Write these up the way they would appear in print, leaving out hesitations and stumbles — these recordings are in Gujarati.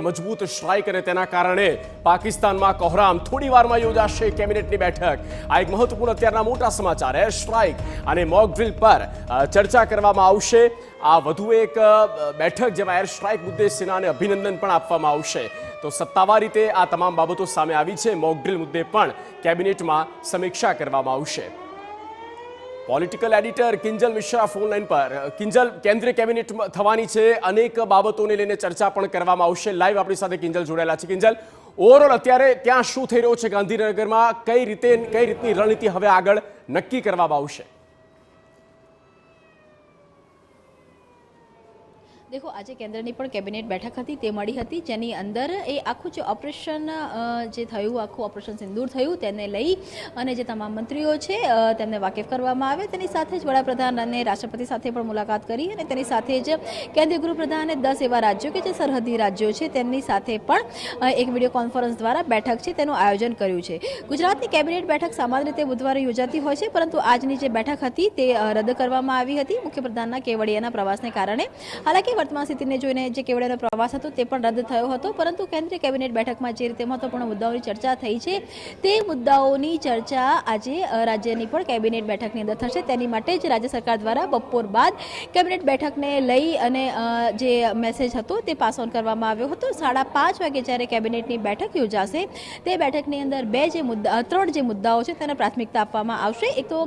એક મજબૂત સ્ટ્રાઇક અને તેના કારણે પાકિસ્તાનમાં કોહરામ થોડી વારમાં યોજાશે કેબિનેટની બેઠક। આ એક મહત્વપૂર્ણ અત્યારના મોટા સમાચાર એર સ્ટ્રાઇક અને મોક ડ્રિલ પર ચર્ચા કરવામાં આવશે। આ વધુ એક બેઠક જેમાં એર સ્ટ્રાઇક મુદ્દે સેનાને અભિનંદન પણ આપવામાં આવશે। તો સત્તાવાર રીતે આ તમામ બાબતો સામે આવી છે। મોક ડ્રિલ મુદ્દે પણ કેબિનેટમાં સમીક્ષા કરવામાં આવશે। Political editor Kinjal Mishra phone line પર। કિંજલ, કેન્દ્રીય કેબિનેટ થવાની છે, અનેક બાબતોને લઈને ચર્ચા પણ કરવામાં આવશે। લાઈવ આપણી સાથે કિંજલ જોડાયેલા છે। કિંજલ, ઓવરઓલ અત્યારે ત્યાં શું થઈ રહ્યું છે ગાંધીનગરમાં? કઈ રીતની રણનીતિ હવે આગળ નક્કી કરવામાં આવશે? देखो, आज केन्द्रनी पण केबिनेट बैठक थी ते मळी हती, जेनी अंदर ए आखुं जे ऑपरेशन जे थयुं, आखुं ऑपरेशन सिंदूर थयुं तेने लई अने जे तमाम मंत्रीओ छे तेમને वाकेफ करवामां आवे। तेनी साथे ज वडाप्रधान अने राष्ट्रपति साथे पण मुलाकात करी अने तेनी साथे ज केन्द्रीय गृहप्रधाने 10 एवा राज्यों के जे सरहदी राज्यों छे तेमनी साथे पण एक विडियो कॉन्फरन्स द्वारा बैठक छे तेनुं आयोजन कर्युं छे। गुजरातनी केबिनेट बैठक सामान्य रीते बुधवारे योजाती होय छे, परंतु आजनी जे बैठक हती ते रद्द करवामां आवी हती मुख्यप्रधानना केवडियाना प्रवासने कारणे। हालांकि वर्तमान स्थितिने जोईने जे केवडियानो प्रवास हतो ते पण रद्द थयो हतो, परंतु केन्द्रीय केबिनेट बैठकमां जे रीते महत्वपूर्ण मुद्दाओनी चर्चा थई छे ते मुद्दाओनी चर्चा आजे राज्यनी पण केबिनेट बैठकनी अंदर थशे। तेनी माटे ज राज्य सरकार द्वारा बपोर बाद केबिनेट बैठकने लई अने जे मेसेज हतो ते पास ऑन करवामां आव्यो हतो। 5:30 वागे ज्यारे केबिनेटनी बैठक योजाशे ते बैठकनी अंदर त्रण जे मुद्दाओ छे तेने प्राथमिकता आपवामां आवशे। एक तो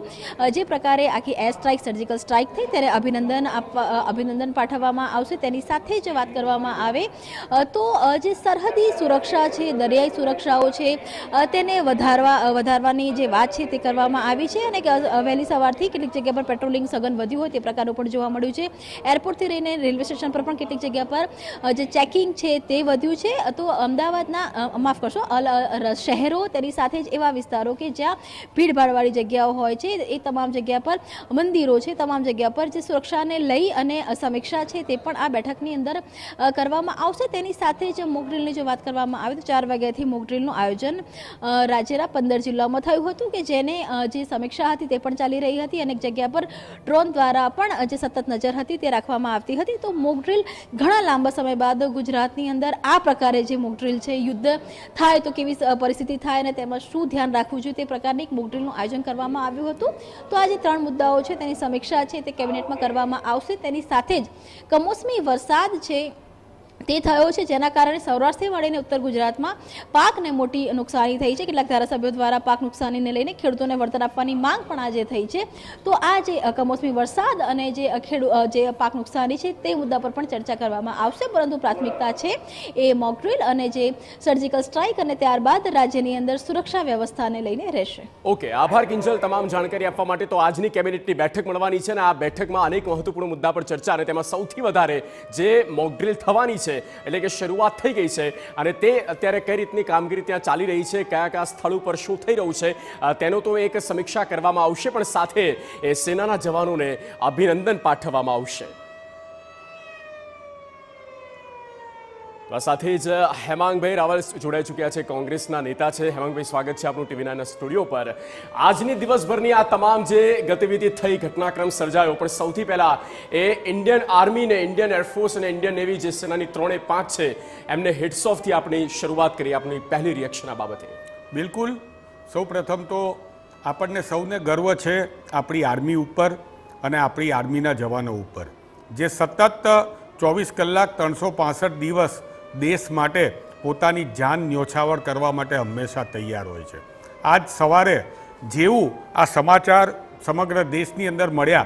जे प्रकारे आखी एयर स्ट्राइक सर्जिकल स्ट्राइक थई त्यारे अभिनंदन पाठववामां आवशे। तेनी साथे ज वात करवामां आवे तो जे सरहदी सुरक्षा छे, दरियाई सुरक्षाओ छे तेने વધારવાની જે વાત છે તે કરવામાં આવી છે અને વહેલી સવારથી કેટલીક જગ્યા પર પેટ્રોલિંગ સઘન વધ્યું હોય તે પ્રકારનું પણ જોવા મળ્યું છે। એરપોર્ટથી લઈને રેલવે સ્ટેશન પર પણ કેટલીક જગ્યા પર જે ચેકિંગ છે તે વધ્યું છે। તો અમદાવાદના માફ કરશો શહેરો તેની સાથે જ એવા વિસ્તારો કે જ્યાં ભીડભાડવાળી જગ્યાઓ હોય છે એ તમામ જગ્યા પર મંદિરો છે, તમામ જગ્યા પર જે સુરક્ષાને લઈ અને સમીક્ષા છે તે પણ આ બેઠકની અંદર કરવામાં આવશે। તેની સાથે જ મોક ડ્રીલની જો વાત કરવામાં આવે તો 4 વાગ્યાથી મોક ડ્રીલનું આયોજન રાજ્યના 15 જિલ્લાઓમાં થયું હતું કે જેને જે સમીક્ષા હતી તે પણ ચાલી રહી હતી। અનેક જગ્યા પર ડ્રોન દ્વારા પણ જે સતત નજર હતી તે રાખવામાં આવતી હતી। તો મોક ડ્રીલ ઘણા લાંબા સમય બાદ ગુજરાતની અંદર આ પ્રકારે જે મોક ડ્રીલ છે, યુદ્ધ થાય તો કેવી પરિસ્થિતિ થાય અને તેમાં શું ધ્યાન રાખવું જોઈએ તે પ્રકારની એક મોક ડ્રીલનું આયોજન કરવામાં આવ્યું હતું। તો આ જે 3 મુદ્દાઓ છે તેની સમીક્ષા છે તે કેબિનેટમાં કરવામાં આવશે। તેની સાથે જ કમોસમી વરસાદ છે તે થયો છે જેના કારણે સૌરાષ્ટ્રથી મળીને ઉત્તર ગુજરાતમાં પાકને મોટી નુકસાની થઈ છે। કેટલાક ધારાસભ્યો દ્વારા પાક નુકસાનીને લઈને ખેડૂતોને વળતર આપવાની માંગ પણ આજે થઈ છે। તો આ જે કમોસમી વરસાદ અને જે પાક નુકસાની છે તે મુદ્દા પર પણ ચર્ચા કરવામાં આવશે, પરંતુ પ્રાથમિકતા છે એ મોક ડ્રીલ અને જે સર્જિકલ સ્ટ્રાઇક અને ત્યારબાદ રાજ્યની અંદર સુરક્ષા વ્યવસ્થાને લઈને રહેશે। ઓકે, આભાર કિંજલ તમામ જાણકારી આપવા માટે। તો આજની કેબિનેટની બેઠક મળવાની છે અને આ બેઠકમાં અનેક મહત્વપૂર્ણ મુદ્દા પર ચર્ચા અને તેમાં સૌથી વધારે જે મોક ડ્રીલ થવાની છે એટલે કે શરૂઆત થઈ ગઈ છે અને તે અત્યારે કઈ રીતની કામગીરી ત્યાં ચાલી રહી છે, કયા સ્થળ ઉપર શું થઈ રહ્યું છે તેનો તો એક સમીક્ષા કરવામાં આવશે, પણ સાથે એ સેનાના જવાનોને અભિનંદન પાઠવવામાં આવશે। સાથે જ હેમાંગભાઈ રાવલ જોડાઈ ચૂક્યા છે, કોંગ્રેસના નેતા છે। હેમાંગભાઈ, સ્વાગત છે આપનું ટીવી9ના સ્ટુડિયો પર। આજની દિવસભરની આ તમામ જે ગતિવિધિ થઈ, ઘટનાક્રમ સર્જાયો, પણ સૌથી પહેલા એ ઇન્ડિયન આર્મી ને ઇન્ડિયન એરફોર્સ અને ઇન્ડિયન નેવી જે સેનાની 3-5 છે એમને હેડ્સ ઓફથી આપણી શરૂઆત કરી। આપણી પહેલી રિએક્શન આ બાબતે? બિલકુલ, સૌ પ્રથમ તો આપણને સૌને ગર્વ છે આપણી આર્મી ઉપર અને આપણી આર્મીના જવાનો ઉપર, જે સતત 24 કલાક 365 દિવસ દેશ માટે પોતાની જાન ન્યોછાવર કરવા માટે હંમેશા તૈયાર હોય છે। આજ સવારે જેવું આ સમાચાર સમગ્ર દેશની અંદર મળ્યા